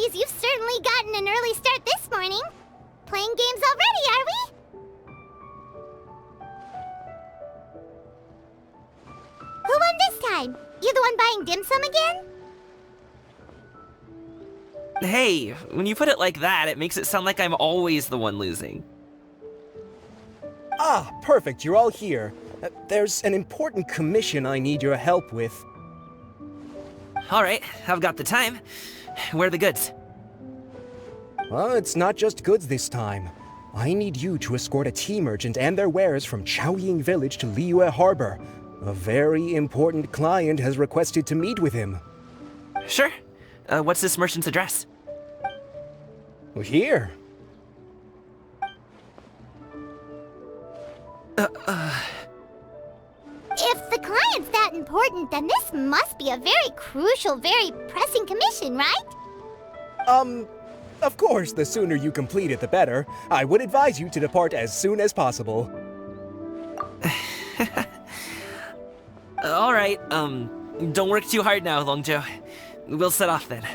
Harriers, you've certainly gotten an early start this morning. Playing games already, are we? Who won this time? You the one buying dim sum again? Hey, when you put it like that, it makes it sound like I'm always the one losing. Ah, perfect, you're all here. There's an important commission I need your help with. Alright, I've got the time. Where are the goods? Well, it's not just goods this time. I need you to escort a tea merchant and their wares from Chaoying Village to Liyue Harbor. A very important client has requested to meet with him. Sure. What's this merchant's address? Here. If the client's that important, then this must be a very crucial, very pressing commission, right? Of course, the sooner you complete it, the better. I would advise you to depart as soon as possible. Alright, don't work too hard now, Longzhou. We'll set off then.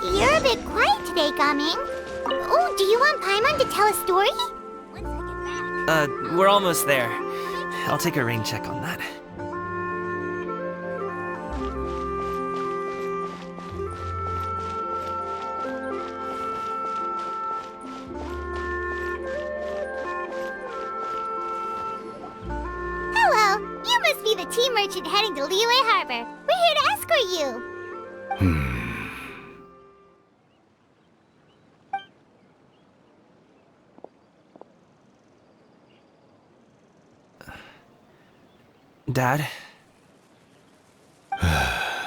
You're a bit quiet today, Gaming. Oh, do you want Paimon to tell a story? We're almost there. I'll take a rain check on that. Hello, you must be the tea merchant heading to Liyue Harbor. We're here to escort you. Dad? Oh,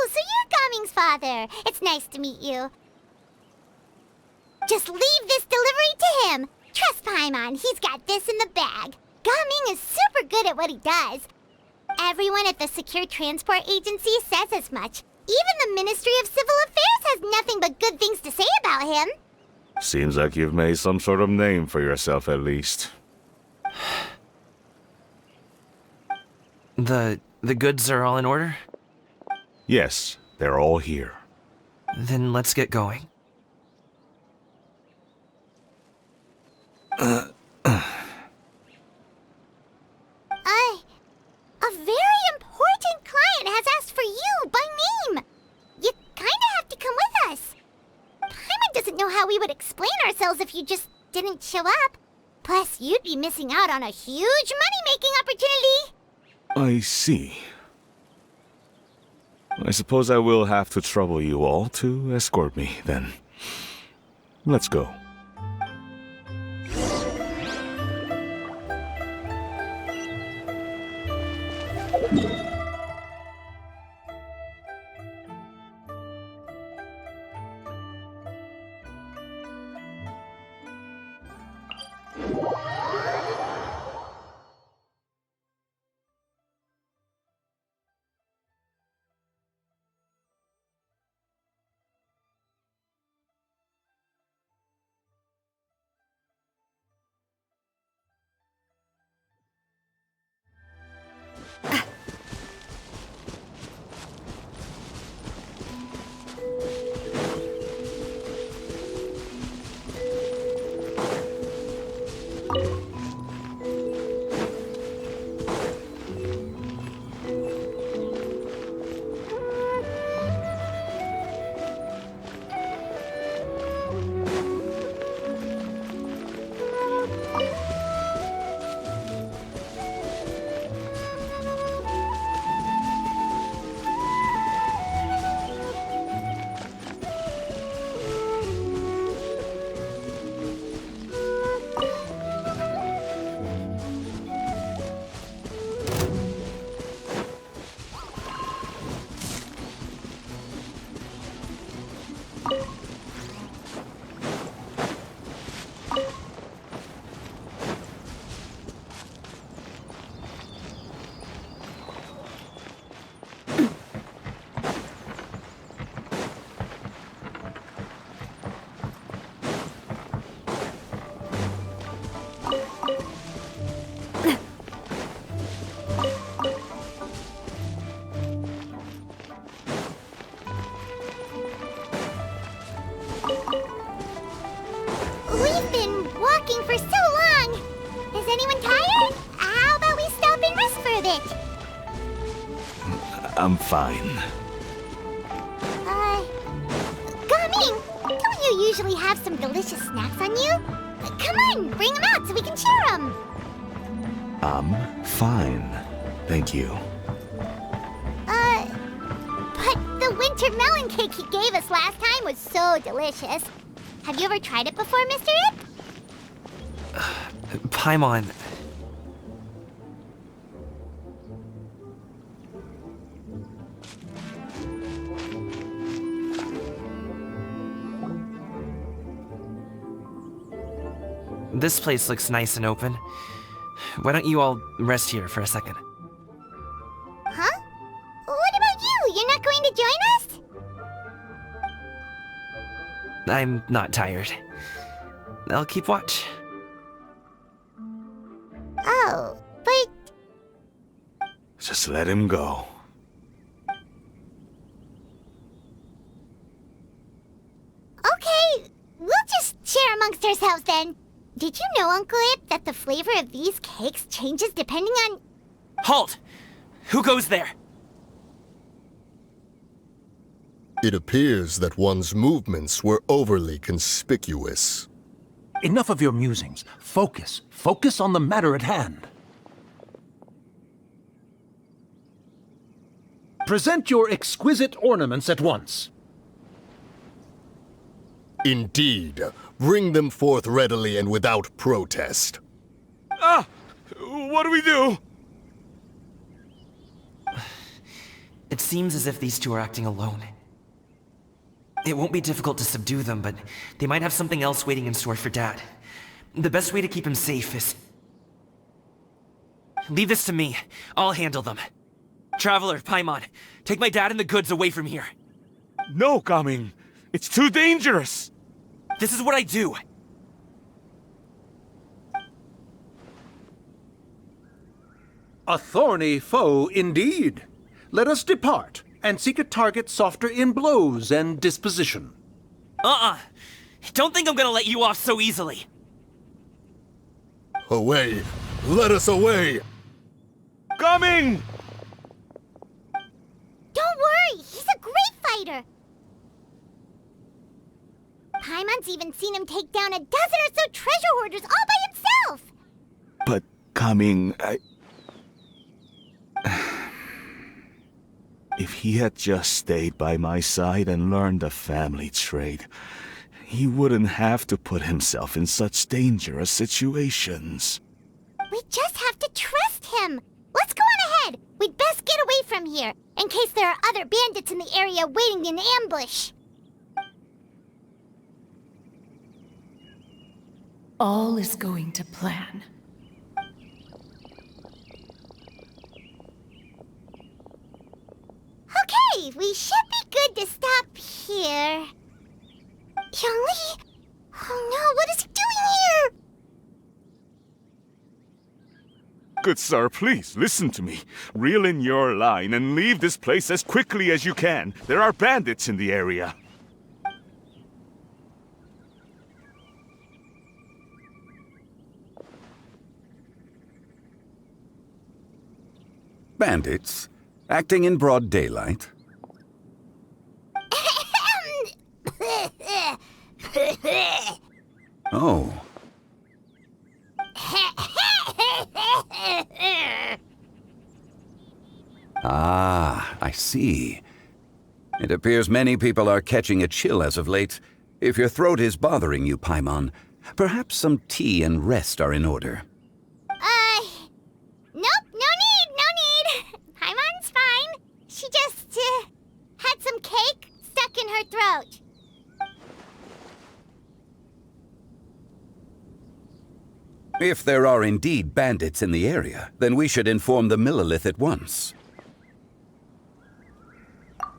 so you're Gaming's father. It's nice to meet you. Just leave this delivery to him. Trust Paimon, he's got this in the bag. Gaming is super good at what he does. Everyone at the Secure Transport Agency says as much. Even the Ministry of Civil Affairs has nothing but good things to say about him. Seems like you've made some sort of name for yourself at least. The goods are all in order? Yes, they're all here. Then let's get going. A very important client has asked for you by name. You kinda have to come with us. Paimon doesn't know how we would explain ourselves if you just didn't show up. Plus, you'd be missing out on a huge money-making opportunity. I see. I suppose I will have to trouble you all to escort me, then. Let's go. I'm fine. Gaming, don't you usually have some delicious snacks on you? Come on, bring them out so we can share them. I'm fine. Thank you. But the winter melon cake he gave us last time was so delicious. Have you ever tried it before, Mr. Ip? Paimon. This place looks nice and open. Why don't you all rest here for a second? Huh? What about you? You're not going to join us? I'm not tired. I'll keep watch. Oh, but Just let him go. okay, we'll just share amongst ourselves then. Did you know, Uncle Ip, that the flavor of these cakes changes depending on... Halt! Who goes there? It appears that one's movements were overly conspicuous. Enough of your musings. Focus. Focus on the matter at hand. Present your exquisite ornaments at once. Indeed, bring them forth readily and without protest. Ah! What do we do? It seems as if these two are acting alone. It won't be difficult to subdue them, but they might have something else waiting in store for Dad. The best way to keep him safe is... Leave this to me. I'll handle them. Traveler, Paimon, take my dad and the goods away from here. No, Gaming. It's too dangerous. This is what I do. A thorny foe indeed. Let us depart and seek a target softer in blows and disposition. Don't think I'm gonna let you off so easily. Away! Let us away! Gaming! Don't worry, he's a great fighter. Paimon's even seen him take down a dozen or so treasure hoarders all by himself. But, Gaming, If he had just stayed by my side and learned the family trade, he wouldn't have to put himself in such dangerous situations. We just have to trust him. Let's go on ahead. We'd best get away from here, in case there are other bandits in the area waiting in ambush. All is going to plan. Okay, we should be good to stop here. Youngli? Oh no, what is he doing here? Good sir, please, listen to me. Reel in your line and leave this place as quickly as you can. There are bandits in the area. Bandits? Acting in broad daylight? Oh. Ah, I see. It appears many people are catching a chill as of late. If your throat is bothering you, Paimon, perhaps some tea and rest are in order. Nope, no need. Paimon's fine. She just, had some cake stuck in her throat. If there are indeed bandits in the area, then we should inform the Millilith at once.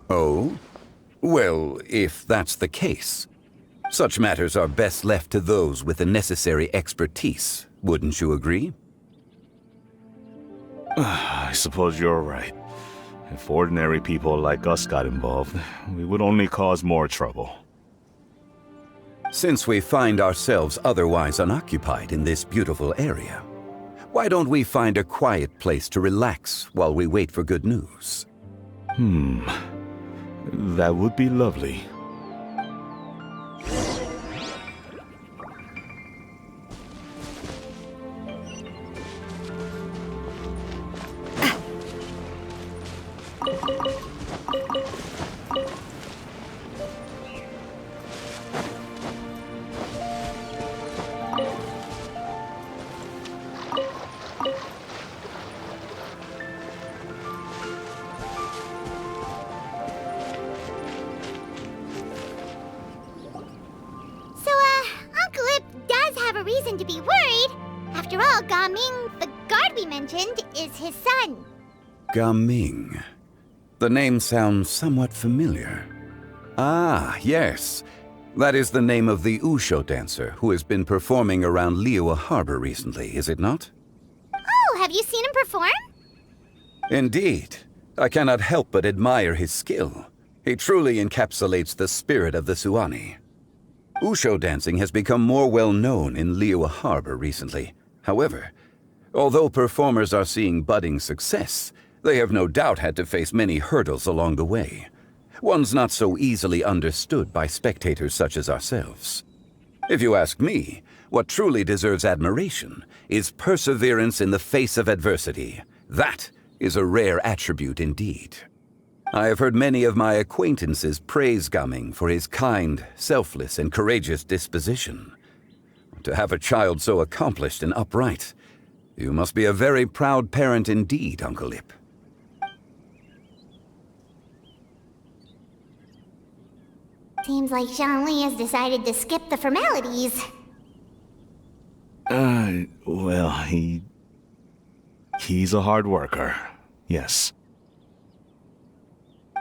Oh? Well, if that's the case, such matters are best left to those with the necessary expertise, wouldn't you agree? I suppose you're right. If ordinary people like us got involved, we would only cause more trouble. Since we find ourselves otherwise unoccupied in this beautiful area, why don't we find a quiet place to relax while we wait for good news? That would be lovely. Uncle Ip does have a reason to be worried. After all, Gaming, the guard we mentioned, is his son. Gaming. The name sounds somewhat familiar. Ah, yes. That is the name of the Wushu dancer who has been performing around Liyue Harbor recently, is it not? Oh, have you seen him perform? Indeed. I cannot help but admire his skill. He truly encapsulates the spirit of the Suani. Wushu dancing has become more well known in Liyue Harbor recently. However, although performers are seeing budding success, they have no doubt had to face many hurdles along the way. Ones not so easily understood by spectators such as ourselves. If you ask me, what truly deserves admiration is perseverance in the face of adversity. That is a rare attribute indeed. I have heard many of my acquaintances praise Gaming for his kind, selfless, and courageous disposition. To have a child so accomplished and upright, you must be a very proud parent indeed, Uncle Ip. Seems like Zhongli has decided to skip the formalities. Well, he's a hard worker. Yes.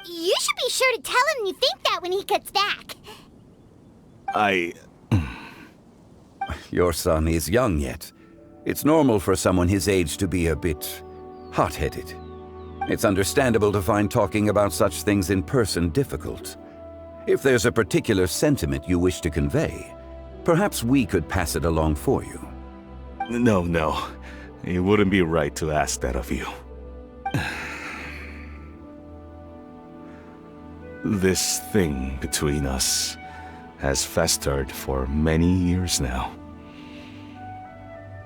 You should be sure to tell him you think that when he gets back. Your son is young yet. It's normal for someone his age to be a bit hot-headed. It's understandable to find talking about such things in person difficult. If there's a particular sentiment you wish to convey, perhaps we could pass it along for you. No. It wouldn't be right to ask that of you. This thing between us has festered for many years now.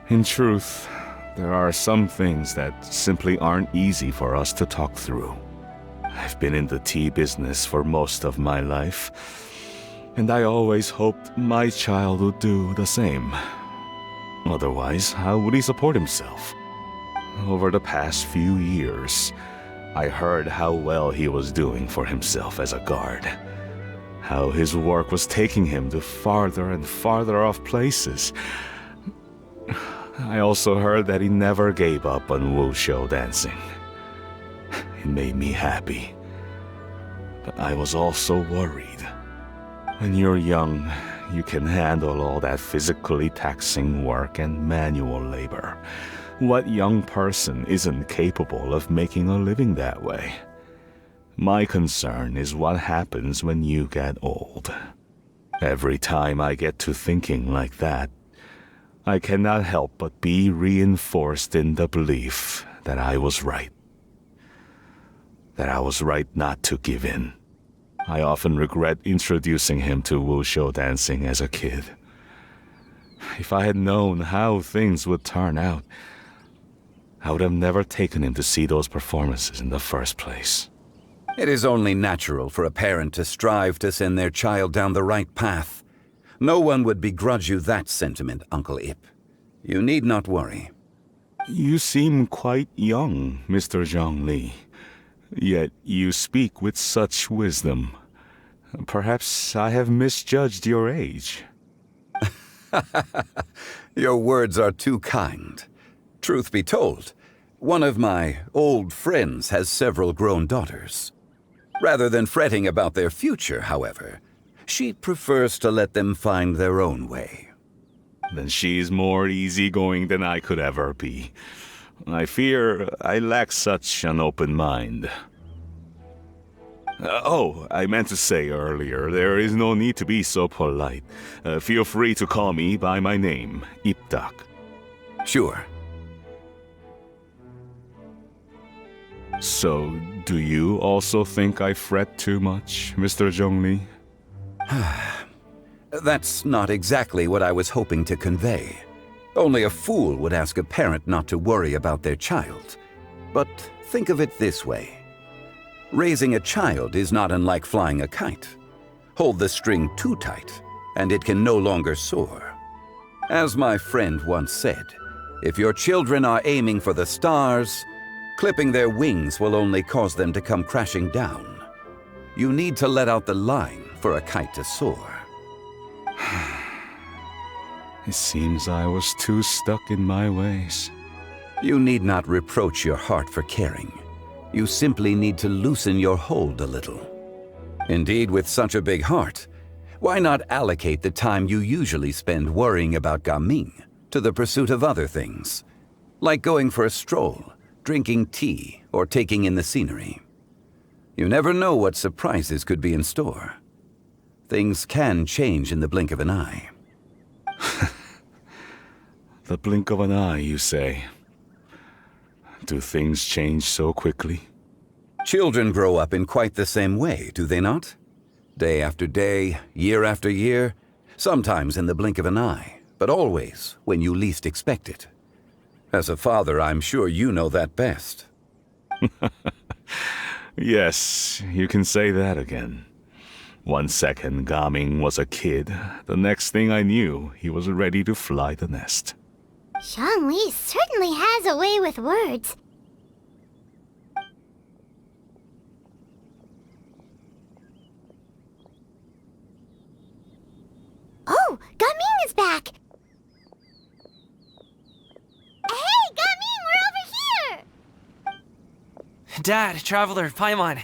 In truth, there are some things that simply aren't easy for us to talk through. I've been in the tea business for most of my life, and I always hoped my child would do the same. Otherwise, how would he support himself? Over the past few years, I heard how well he was doing for himself as a guard. How his work was taking him to farther and farther off places. I also heard that he never gave up on Wushu dancing. It made me happy. But I was also worried. When you're young, you can handle all that physically taxing work and manual labor. What young person isn't capable of making a living that way? My concern is what happens when you get old. Every time I get to thinking like that, I cannot help but be reinforced in the belief that I was right. That I was right not to give in. I often regret introducing him to Wushu dancing as a kid. If I had known how things would turn out, I would have never taken him to see those performances in the first place. It is only natural for a parent to strive to send their child down the right path. No one would begrudge you that sentiment, Uncle Ip. You need not worry. You seem quite young, Mr. Zhongli. Yet you speak with such wisdom. Perhaps I have misjudged your age. Your words are too kind. Truth be told, one of my old friends has several grown daughters. Rather than fretting about their future, however, she prefers to let them find their own way. Then she's more easygoing than I could ever be. I fear I lack such an open mind. I meant to say earlier, there is no need to be so polite. Feel free to call me by my name, Ipdak. Sure. So, do you also think I fret too much, Mr. Zhongli? That's not exactly what I was hoping to convey. Only a fool would ask a parent not to worry about their child. But think of it this way. Raising a child is not unlike flying a kite. Hold the string too tight, and it can no longer soar. As my friend once said, if your children are aiming for the stars, clipping their wings will only cause them to come crashing down. You need to let out the line for a kite to soar. It seems I was too stuck in my ways. You need not reproach your heart for caring. You simply need to loosen your hold a little. Indeed, with such a big heart, why not allocate the time you usually spend worrying about Gaming to the pursuit of other things, like going for a stroll, drinking tea, or taking in the scenery? You never know what surprises could be in store. Things can change in the blink of an eye. The blink of an eye, you say? Do things change so quickly? Children grow up in quite the same way, do they not? Day after day, year after year, sometimes in the blink of an eye, but always when you least expect it. As a father, I'm sure you know that best. Yes, you can say that again. 1 second, Gaming was a kid. The next thing I knew, he was ready to fly the nest. Zhongli certainly has a way with words. Oh, Gaming is back! Hey, Gaming, we're over here! Dad, Traveler, Paimon.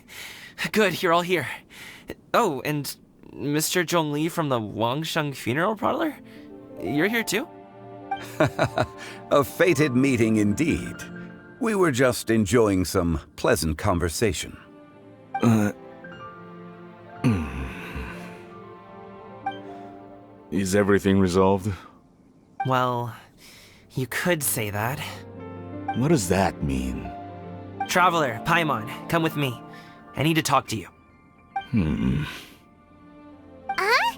Good, you're all here. Oh, and Mr. Zhongli from the Wangsheng Funeral Parlor? You're here too? A fated meeting indeed. We were just enjoying some pleasant conversation. Is everything resolved? Well, you could say that. What does that mean? Traveler, Paimon, come with me. I need to talk to you. Huh?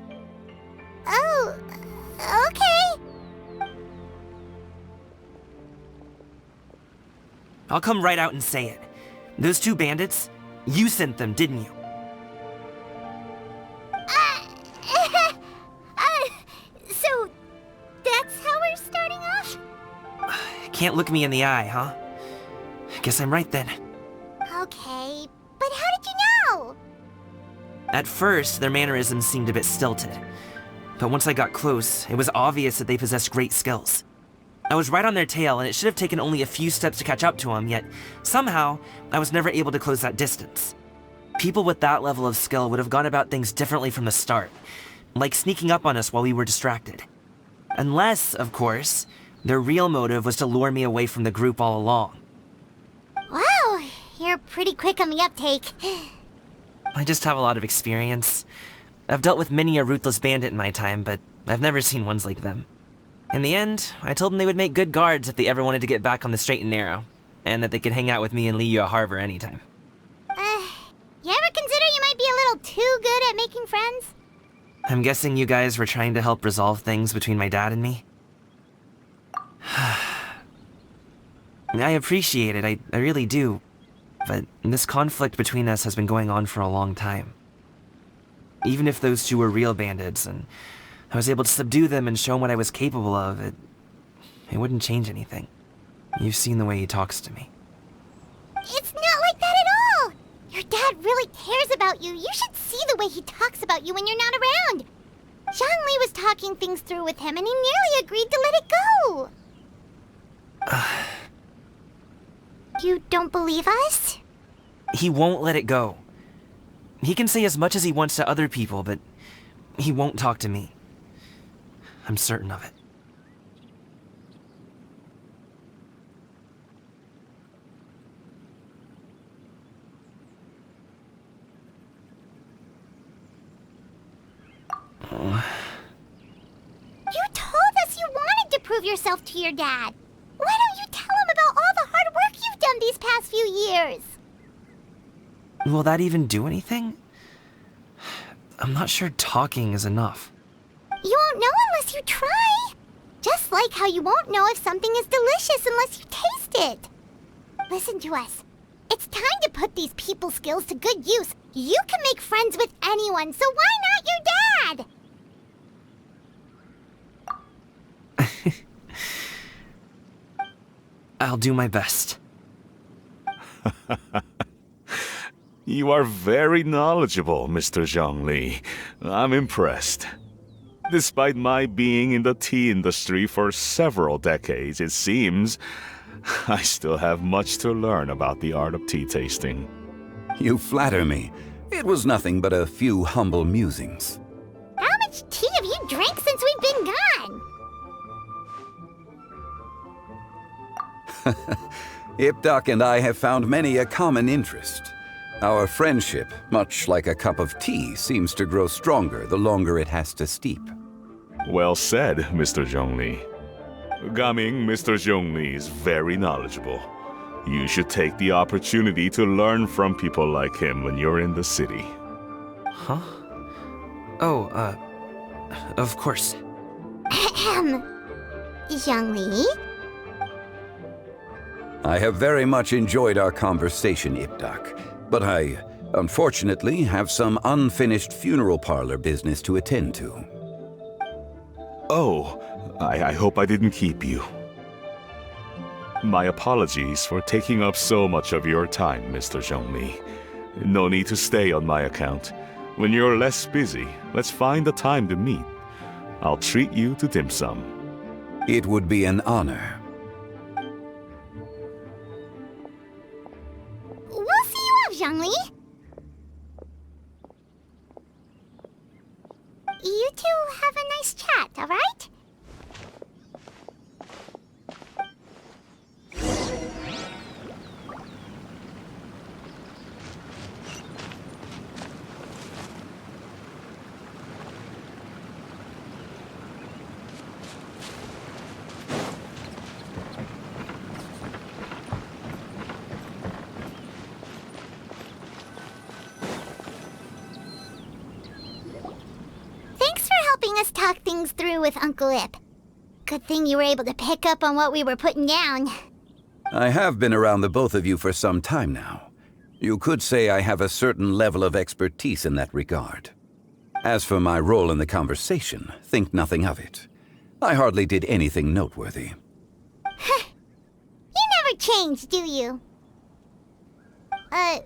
Oh, okay. I'll come right out and say it. Those two bandits, you sent them, didn't you? So that's how we're starting off? Can't look me in the eye, huh? Guess I'm right then. Okay, but how did you know? At first, their mannerisms seemed a bit stilted. But once I got close, it was obvious that they possessed great skills. I was right on their tail, and it should have taken only a few steps to catch up to them, yet somehow, I was never able to close that distance. People with that level of skill would have gone about things differently from the start, like sneaking up on us while we were distracted. Unless, of course, their real motive was to lure me away from the group all along. Wow, you're pretty quick on the uptake. I just have a lot of experience. I've dealt with many a ruthless bandit in my time, but I've never seen ones like them. In the end, I told them they would make good guards if they ever wanted to get back on the straight and narrow, and that they could hang out with me in Liyue Harbor anytime. You ever consider you might be a little too good at making friends? I'm guessing you guys were trying to help resolve things between my dad and me? I appreciate it, I really do. But this conflict between us has been going on for a long time. Even if those two were real bandits, and I was able to subdue them and show them what I was capable of, it wouldn't change anything. You've seen the way he talks to me. It's not like that at all! Your dad really cares about you. You should see the way he talks about you when you're not around. Zhongli was talking things through with him, and he nearly agreed to let it go. You don't believe us? He won't let it go. He can say as much as he wants to other people, but he won't talk to me. I'm certain of it. You told us you wanted to prove yourself to your dad. Why don't you tell him about all the hard work you've done these past few years? Will that even do anything? I'm not sure talking is enough. You won't know unless you try. Just like how you won't know if something is delicious unless you taste it. Listen to us. It's time to put these people skills to good use. You can make friends with anyone, so why not your dad? I'll do my best. You are very knowledgeable, Mr. Zhongli. I'm impressed. Despite my being in the tea industry for several decades, it seems I still have much to learn about the art of tea tasting. You flatter me. It was nothing but a few humble musings. How much tea have you drank since we've been gone? Ipdak and I have found many a common interest. Our friendship, much like a cup of tea, seems to grow stronger the longer it has to steep. Well said, Mr. Zhongli. Gaming, Mr. Zhongli is very knowledgeable. You should take the opportunity to learn from people like him when you're in the city. Huh? Oh, of course. Zhongli? I have very much enjoyed our conversation, Ipdak, but I, unfortunately, have some unfinished funeral parlor business to attend to. Oh, I hope I didn't keep you. My apologies for taking up so much of your time, Mr. Zhongli. No need to stay on my account. When you're less busy, let's find a time to meet. I'll treat you to dim sum. It would be an honor. We'll see you off, Zhongli. You two have a nice chat, all right? Us talk things through with Uncle Ip. Good thing you were able to pick up on what we were putting down. I have been around the both of you for some time now. You could say I have a certain level of expertise in that regard. As for my role in the conversation, think nothing of it. I hardly did anything noteworthy. You never change, do you? Why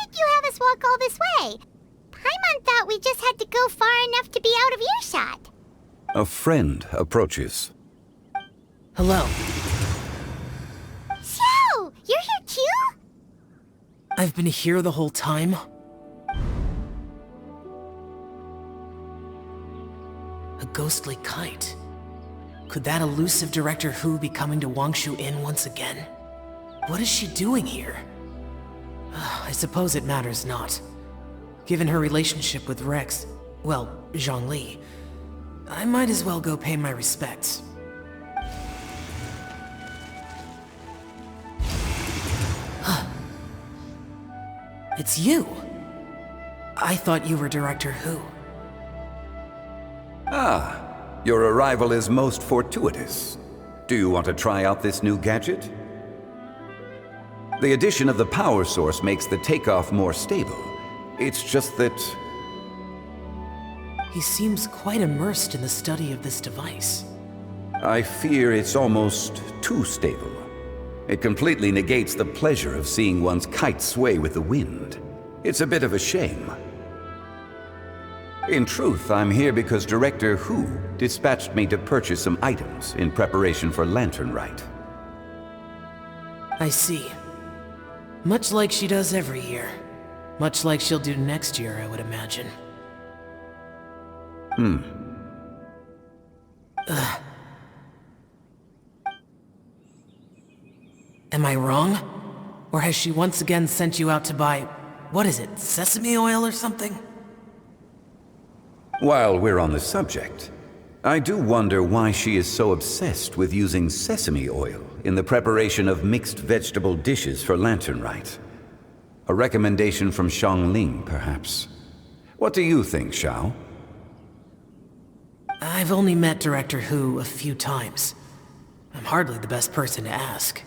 did you have us walk all this way? Paimon thought we just had to go far enough to be out of earshot. A friend approaches. Hello. So, you're here too? I've been here the whole time? A ghostly kite. Could that elusive Director Hu be coming to Wangshu Inn once again? What is she doing here? I suppose it matters not. Given her relationship with Rex, well, Zhongli, I might as well go pay my respects. It's you! I thought you were Director Hu. Ah, your arrival is most fortuitous. Do you want to try out this new gadget? The addition of the power source makes the takeoff more stable. It's just that... He seems quite immersed in the study of this device. I fear it's almost too stable. It completely negates the pleasure of seeing one's kite sway with the wind. It's a bit of a shame. In truth, I'm here because Director Hu dispatched me to purchase some items in preparation for Lantern Rite. I see. Much like she does every year. Much like she'll do next year, I would imagine. Am I wrong? Or has she once again sent you out to buy... what is it, sesame oil or something? While we're on the subject, I do wonder why she is so obsessed with using sesame oil in the preparation of mixed vegetable dishes for Lantern Rite. A recommendation from Xiangling, perhaps. What do you think, Xiao? I've only met Director Hu a few times. I'm hardly the best person to ask.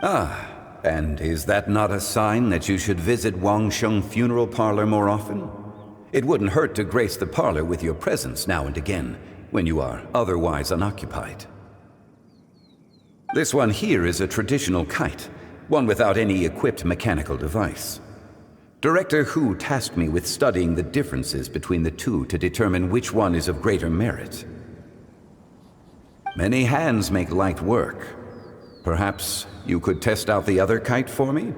Ah, and is that not a sign that you should visit Wangsheng Funeral Parlor more often? It wouldn't hurt to grace the parlor with your presence now and again, when you are otherwise unoccupied. This one here is a traditional kite, one without any equipped mechanical device. Director Hu tasked me with studying the differences between the two to determine which one is of greater merit. Many hands make light work. Perhaps you could test out the other kite for me?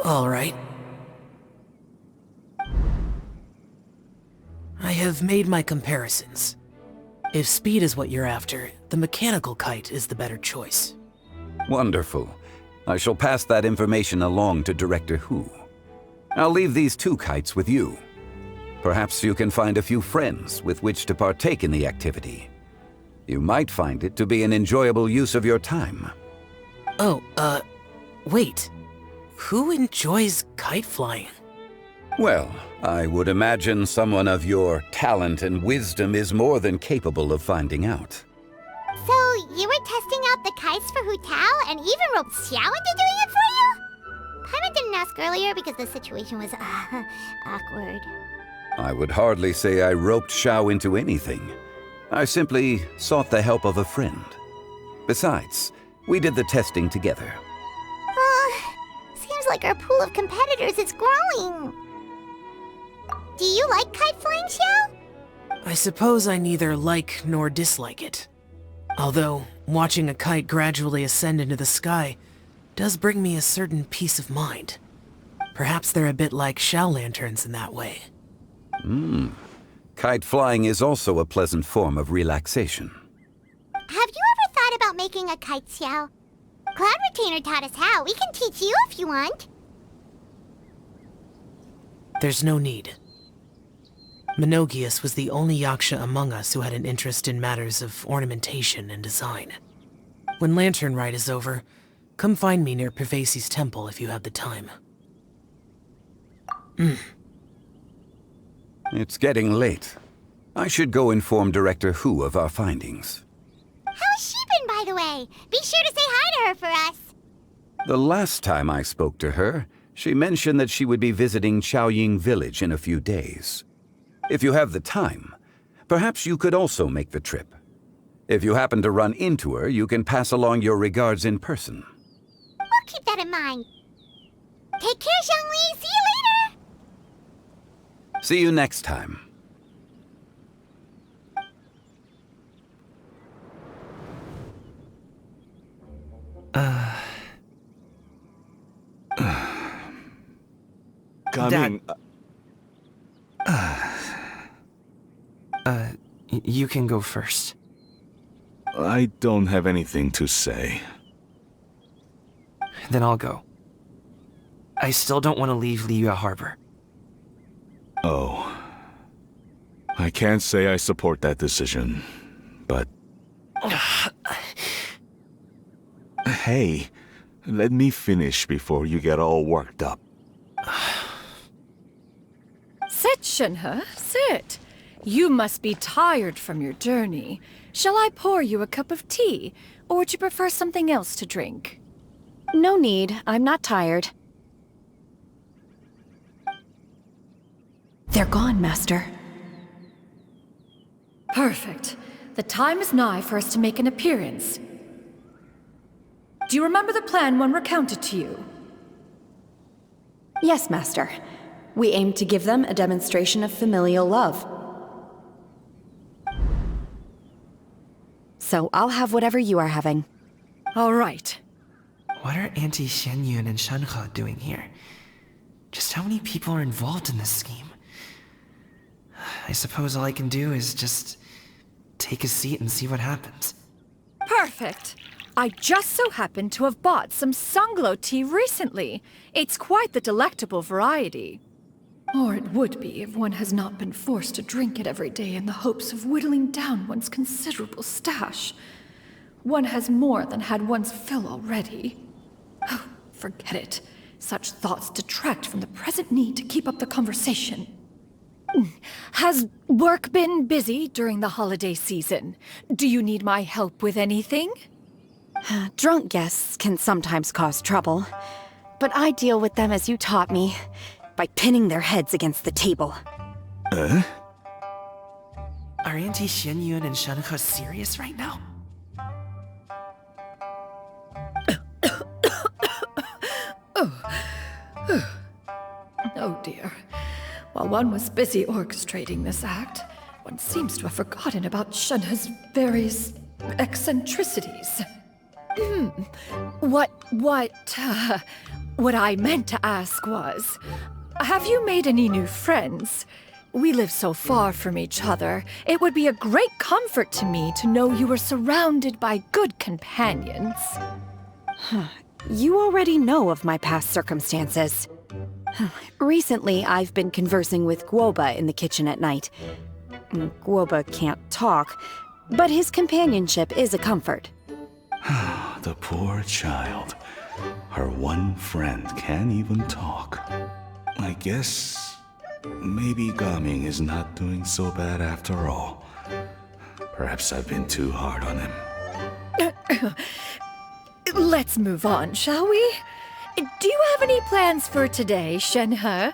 All right. I have made my comparisons. If speed is what you're after, the mechanical kite is the better choice. Wonderful. I shall pass that information along to Director Hu. I'll leave these two kites with you. Perhaps you can find a few friends with which to partake in the activity. You might find it to be an enjoyable use of your time. Oh, wait. Who enjoys kite flying? Well, I would imagine someone of your talent and wisdom is more than capable of finding out. So, you were testing out the kites for Hu Tao and even roped Xiao into doing it for you? Paimon didn't ask earlier because the situation was, awkward. I would hardly say I roped Xiao into anything. I simply sought the help of a friend. Besides, we did the testing together. Seems like our pool of competitors is growing. Do you like kite flying, Xiao? I suppose I neither like nor dislike it. Although, watching a kite gradually ascend into the sky does bring me a certain peace of mind. Perhaps they're a bit like Xiao lanterns in that way. Kite flying is also a pleasant form of relaxation. Have you ever thought about making a kite, Xiao? Cloud Retainer taught us how. We can teach you if you want. There's no need. Menogias was the only Yaksha among us who had an interest in matters of ornamentation and design. When Lantern Rite is over, come find me near Pervasi's temple if you have the time. It's getting late. I should go inform Director Hu of our findings. How's she been, by the way? Be sure to say hi to her for us. The last time I spoke to her, she mentioned that she would be visiting Chaoying Village in a few days. If you have the time, perhaps you could also make the trip. If you happen to run into her, you can pass along your regards in person. We'll keep that in mind. Take care, Xiangli. See you later. See you next time. Coming. You can go first. I don't have anything to say. Then I'll go. I still don't want to leave Liyue Harbor. Oh. I can't say I support that decision, but... Hey, let me finish before you get all worked up. Sit, Shenhe, sit. You must be tired from your journey. Shall I pour you a cup of tea, or would you prefer something else to drink? No need. I'm not tired. They're gone, Master. Perfect. The time is nigh for us to make an appearance. Do you remember the plan one recounted to you? Yes, Master. We aim to give them a demonstration of familial love. So I'll have whatever you are having. All right. What are Auntie Xianyun and Shenhe doing here? Just how many people are involved in this scheme? I suppose all I can do is just take a seat and see what happens. Perfect. I just so happen to have bought some Sunglow tea recently. It's quite the delectable variety. Or it would be if one has not been forced to drink it every day in the hopes of whittling down one's considerable stash. One has more than had one's fill already. Forget it. Such thoughts detract from the present need to keep up the conversation. Has work been busy during the holiday season? Do you need my help with anything? Drunk guests can sometimes cause trouble, but I deal with them as you taught me, by pinning their heads against the table. Are Auntie Xianyun and Shenhe serious right now? Oh dear. While one was busy orchestrating this act, one seems to have forgotten about Shenhe's various eccentricities. What I meant to ask was, have you made any new friends? We live so far from each other. It would be a great comfort to me to know you were surrounded by good companions. You already know of my past circumstances. Recently, I've been conversing with Guoba in the kitchen at night. Guoba can't talk, but his companionship is a comfort. The poor child. Her one friend can't even talk. I guess maybe Gaming is not doing so bad after all. Perhaps I've been too hard on him. Let's move on, shall we? Do you have any plans for today, Shenhe?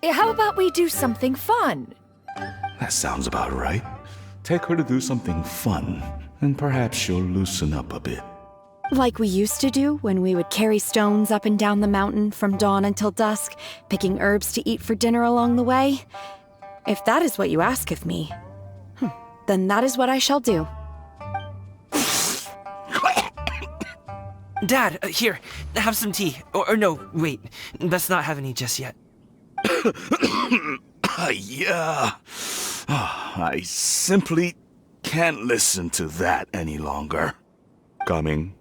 How about we do something fun? That sounds about right. Take her to do something fun, and perhaps she'll loosen up a bit. Like we used to do when we would carry stones up and down the mountain from dawn until dusk, picking herbs to eat for dinner along the way? If that is what you ask of me, then that is what I shall do. Dad, here, have some tea. Or no, wait, let's not have any just yet. Yeah. I simply can't listen to that any longer. Gaming,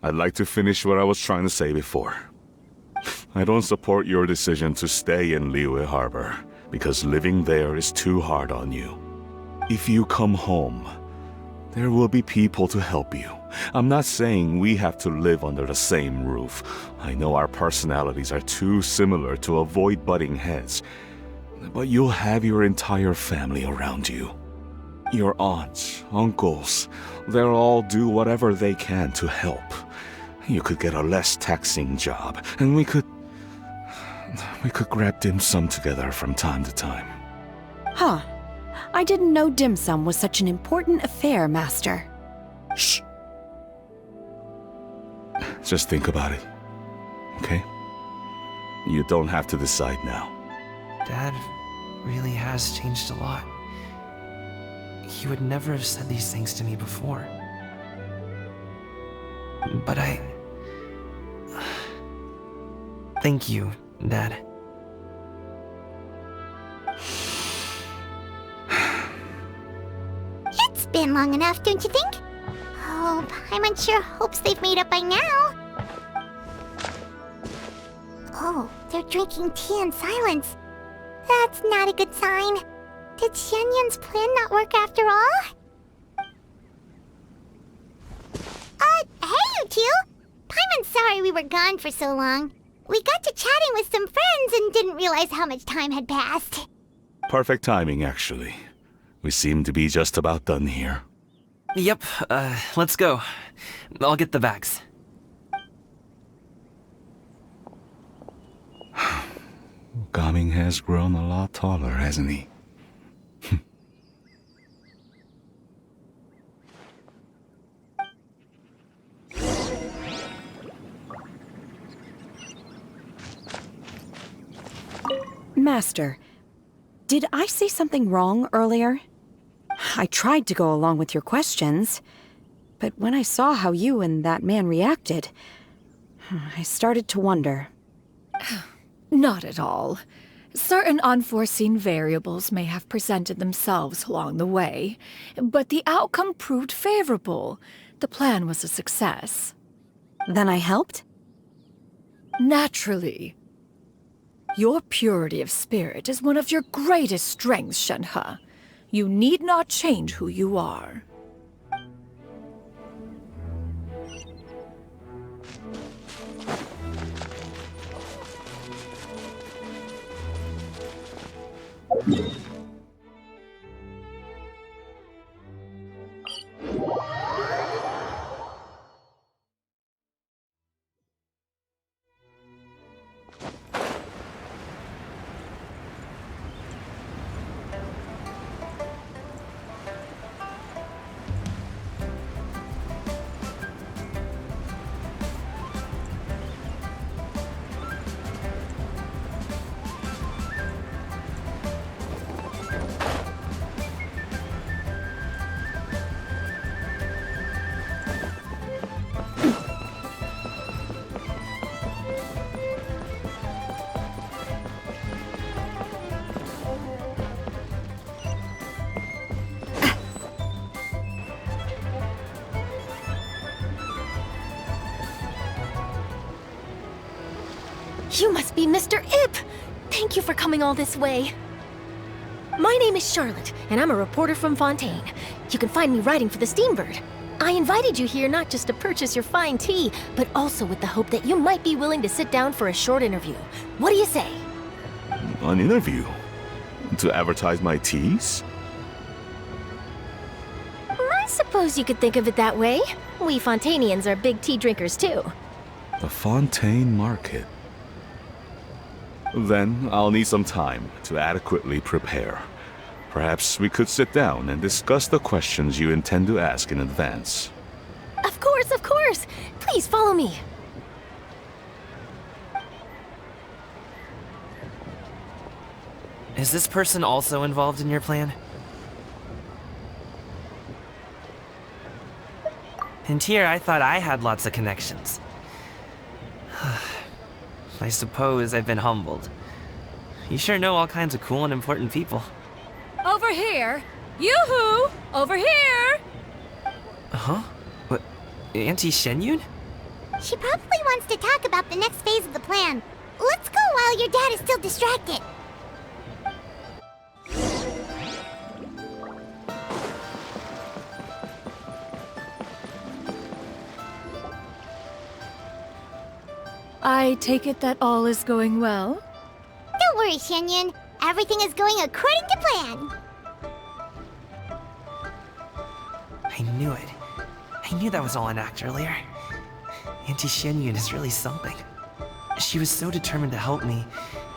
I'd like to finish what I was trying to say before. I don't support your decision to stay in Liyue Harbor, because living there is too hard on you. If you come home, there will be people to help you. I'm not saying we have to live under the same roof. I know our personalities are too similar to avoid butting heads. But you'll have your entire family around you. Your aunts, uncles, they'll all do whatever they can to help. You could get a less taxing job, and we could grab dim sum together from time to time. Huh. I didn't know dim sum was such an important affair, Master. Shh. Just think about it, okay? You don't have to decide now. Dad really has changed a lot. He would never have said these things to me before. But thank you, Dad. It's been long enough, don't you think? Oh, Paimon sure hopes they've made up by now. Oh, they're drinking tea in silence. That's not a good sign. Did Xianyun's plan not work after all? Hey you two! Paimon's sorry we were gone for so long. We got to chatting with some friends and didn't realize how much time had passed. Perfect timing, actually. We seem to be just about done here. Yep, let's go. I'll get the bags. Gaming has grown a lot taller, hasn't he? Master, did I say something wrong earlier? I tried to go along with your questions, but when I saw how you and that man reacted, I started to wonder. Not at all. Certain unforeseen variables may have presented themselves along the way, but the outcome proved favorable. The plan was a success. Then I helped? Naturally. Your purity of spirit is one of your greatest strengths, Shenhe. You need not change who you are. You must be Mr. Ip! Thank you for coming all this way. My name is Charlotte, and I'm a reporter from Fontaine. You can find me writing for the Steambird. I invited you here not just to purchase your fine tea, but also with the hope that you might be willing to sit down for a short interview. What do you say? An interview? To advertise my teas? I suppose you could think of it that way. We Fontainians are big tea drinkers too. The Fontaine Market. Then I'll need some time to adequately prepare. Perhaps we could sit down and discuss the questions you intend to ask in advance. Of course, of course! Please follow me. Is this person also involved in your plan? And here I thought I had lots of connections. I suppose I've been humbled. You sure know all kinds of cool and important people. Over here! Yoo-hoo! Over here! Huh? What? Auntie Shenyun? She probably wants to talk about the next phase of the plan. Let's go while your dad is still distracted. I take it that all is going well? Don't worry, Shenyun. Everything is going according to plan. I knew it. I knew that was all an act earlier. Auntie Shenyun is really something. She was so determined to help me.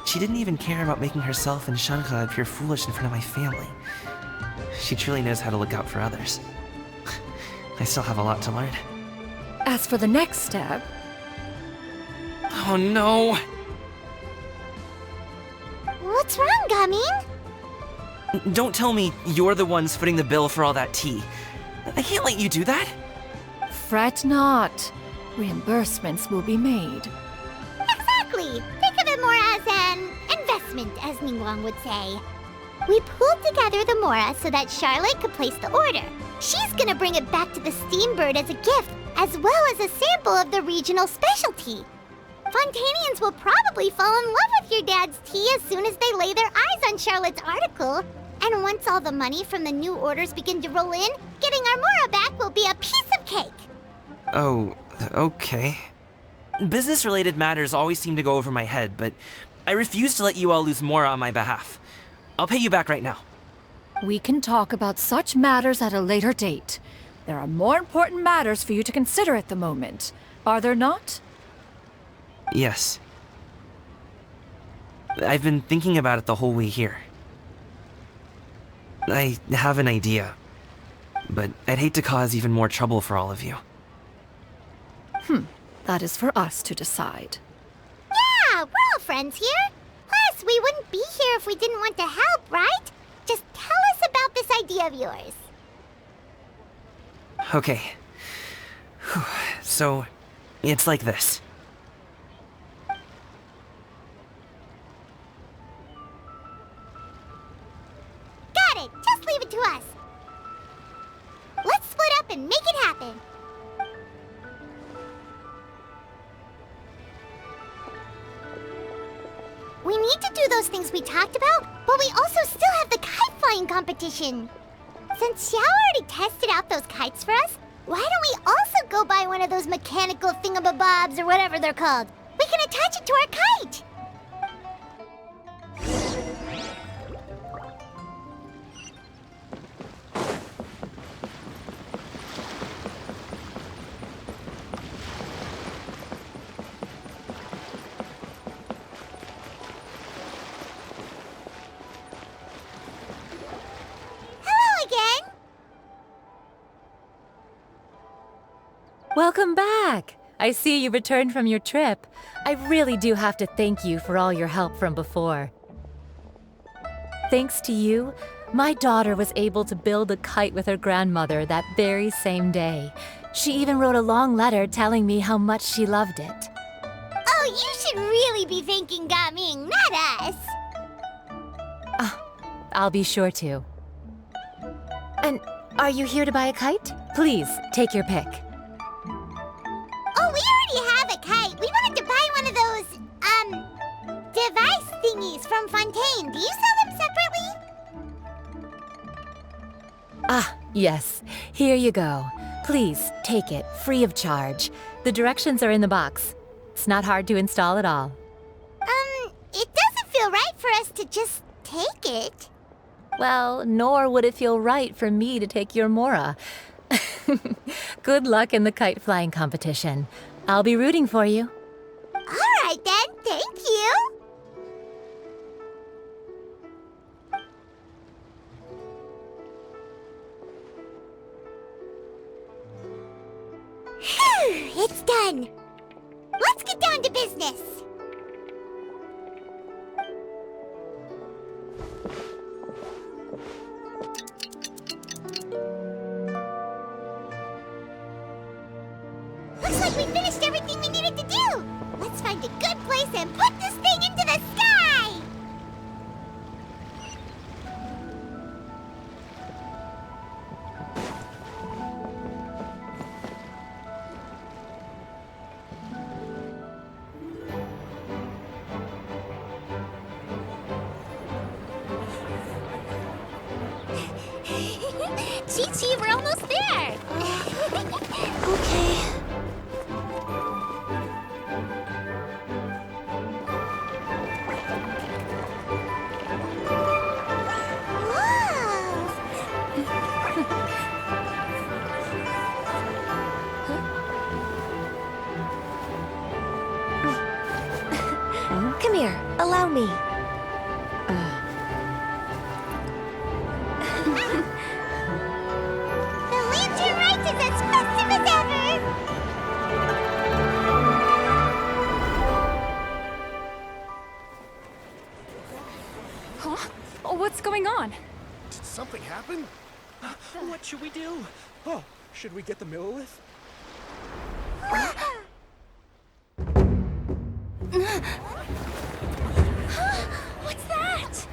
She didn't even care about making herself and Shanka appear foolish in front of my family. She truly knows how to look out for others. I still have a lot to learn. As for the next step... Oh no! What's wrong, Gaming? Don't tell me you're the ones footing the bill for all that tea. I can't let you do that. Fret not. Reimbursements will be made. Exactly! Think of it more as an investment, as Ningguang would say. We pooled together the Mora so that Charlotte could place the order. She's gonna bring it back to the Steambird as a gift, as well as a sample of the regional specialty. Fontainians will probably fall in love with your dad's tea as soon as they lay their eyes on Charlotte's article. And once all the money from the new orders begin to roll in, getting our Mora back will be a piece of cake. Oh, okay. Business-related matters always seem to go over my head, but I refuse to let you all lose more on my behalf. I'll pay you back right now. We can talk about such matters at a later date. There are more important matters for you to consider at the moment, are there not? Yes. I've been thinking about it the whole way here. I have an idea, but I'd hate to cause even more trouble for all of you. That is for us to decide. Yeah, we're all friends here. Plus, we wouldn't be here if we didn't want to help, right? Just tell us about this idea of yours. Okay. So, it's like this. Got it! Just leave it to us. Let's split up and make it happen. We need to do those things we talked about, but we also still have the kite flying competition. Since Xiao already tested out those kites for us, why don't we also go buy one of those mechanical thingamabobs or whatever they're called? We can attach it to our kite! Welcome back! I see you returned from your trip. I really do have to thank you for all your help from before. Thanks to you, my daughter was able to build a kite with her grandmother that very same day. She even wrote a long letter telling me how much she loved it. Oh, you should really be thanking Gaming, not us. I'll be sure to. And are you here to buy a kite? Please, take your pick. Oh, we already have a kite. We wanted to buy one of those, device thingies from Fontaine. Do you sell them separately? Yes. Here you go. Please, take it, free of charge. The directions are in the box. It's not hard to install at all. It doesn't feel right for us to just take it. Well, nor would it feel right for me to take your Mora. Good luck in the kite flying competition. I'll be rooting for you. All right then, thank you. Phew, it's done. Let's get down to business. Looks like we finished everything we needed to do. Let's find a good place and put this thing into the sky. Chi-Chi, we're almost there. Okay. Come here, allow me. The Lantern Rite is as festive as ever! Huh? What's going on? Did something happen? What should we do? Oh, should we get the Millilith? What's that?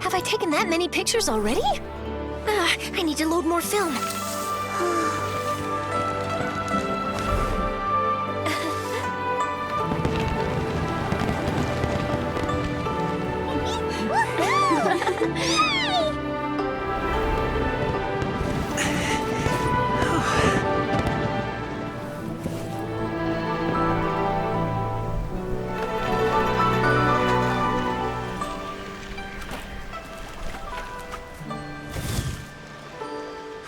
Have I taken that many pictures already? I need to load more film.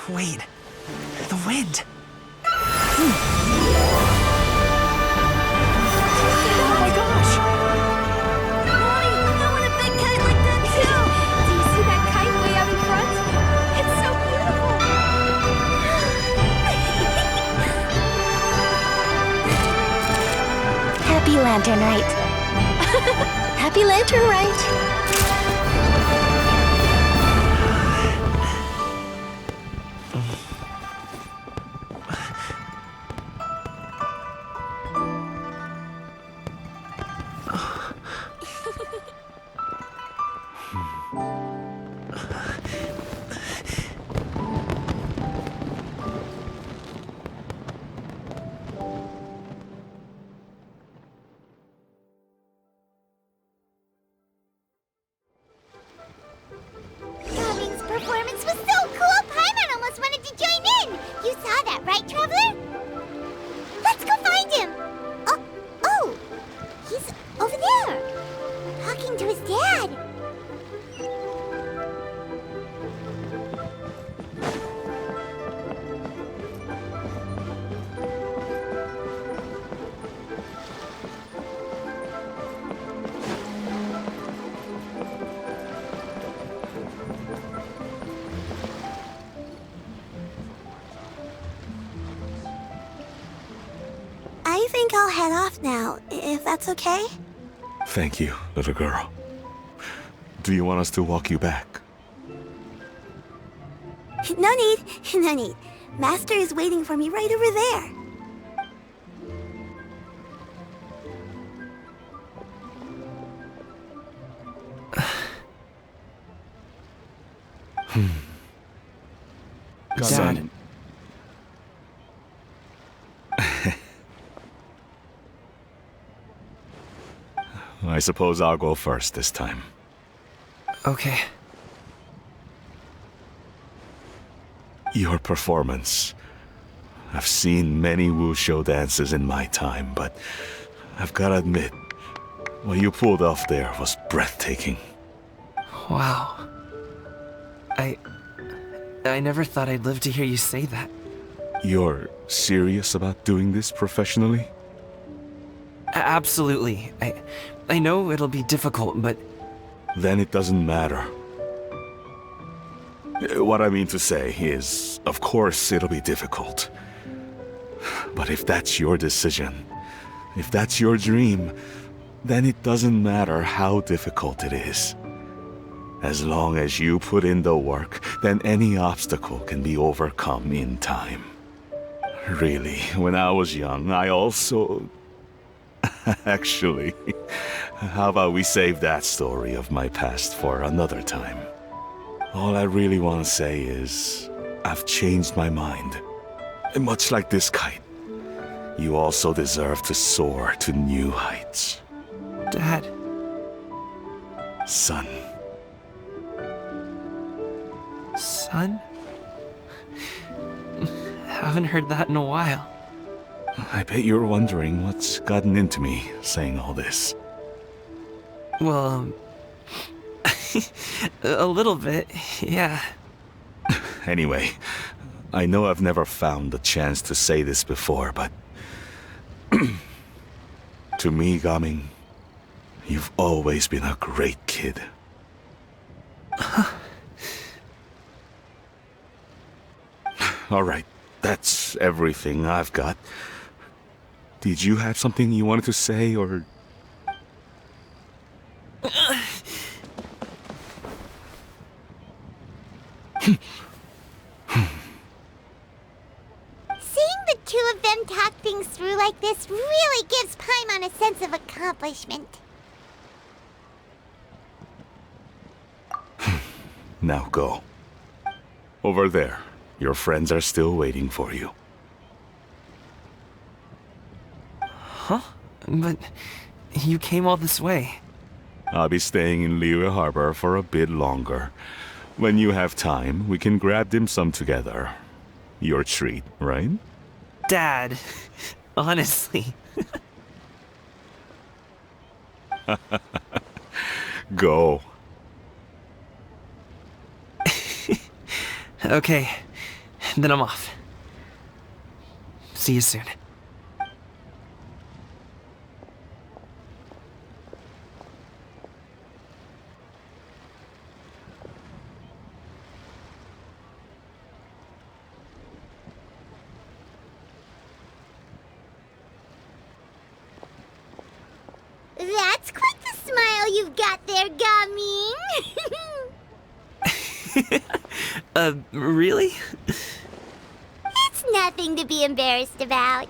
Wait. The wind. Oh my gosh! Mommy, I want a big kite like that too! Do you see that kite way out in front? It's so beautiful! Happy Lantern Rite. Happy Lantern Rite! Gobby's performance was so cool, Paimon almost wanted to join in! You saw that, right, Traveler? Let's go find him! Oh! He's over there! Talking to his dad! I think I'll head off now, if that's okay. Thank you, little girl. Do you want us to walk you back? No need, no need. Master is waiting for me right over there. Son. I suppose I'll go first this time. Okay. Your performance. I've seen many wushou dances in my time, but I've gotta admit, what you pulled off there was breathtaking. Wow. I never thought I'd live to hear you say that. You're serious about doing this professionally? Absolutely. I know it'll be difficult, but... Then it doesn't matter. What I mean to say is, of course it'll be difficult. But if that's your decision, if that's your dream, then it doesn't matter how difficult it is. As long as you put in the work, then any obstacle can be overcome in time. Really, when I was young, I also... Actually, how about we save that story of my past for another time? All I really want to say is, I've changed my mind. And much like this kite, you also deserve to soar to new heights. Dad. Son. Son? Haven't heard that in a while. I bet you're wondering what's gotten into me saying all this. Well, a little bit, yeah. Anyway, I know I've never found the chance to say this before, but... to me, Gaming, you've always been a great kid. Alright, that's everything I've got. Did you have something you wanted to say, or... Seeing the two of them talk things through like this really gives Paimon a sense of accomplishment. Now go. Over there. Your friends are still waiting for you. Huh? But you came all this way. I'll be staying in Liyue Harbor for a bit longer. When you have time, we can grab dim sum together. Your treat, right? Dad, honestly. Go. Okay, Then I'm off. See you soon. That's quite the smile you've got there, Gaming. Really? It's nothing to be embarrassed about.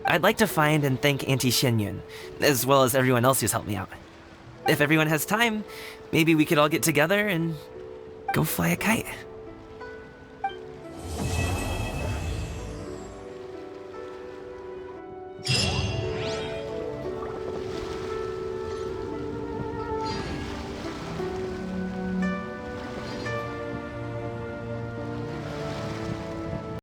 I'd like to find and thank Auntie Xianyun, as well as everyone else who's helped me out. If everyone has time, maybe we could all get together and go fly a kite.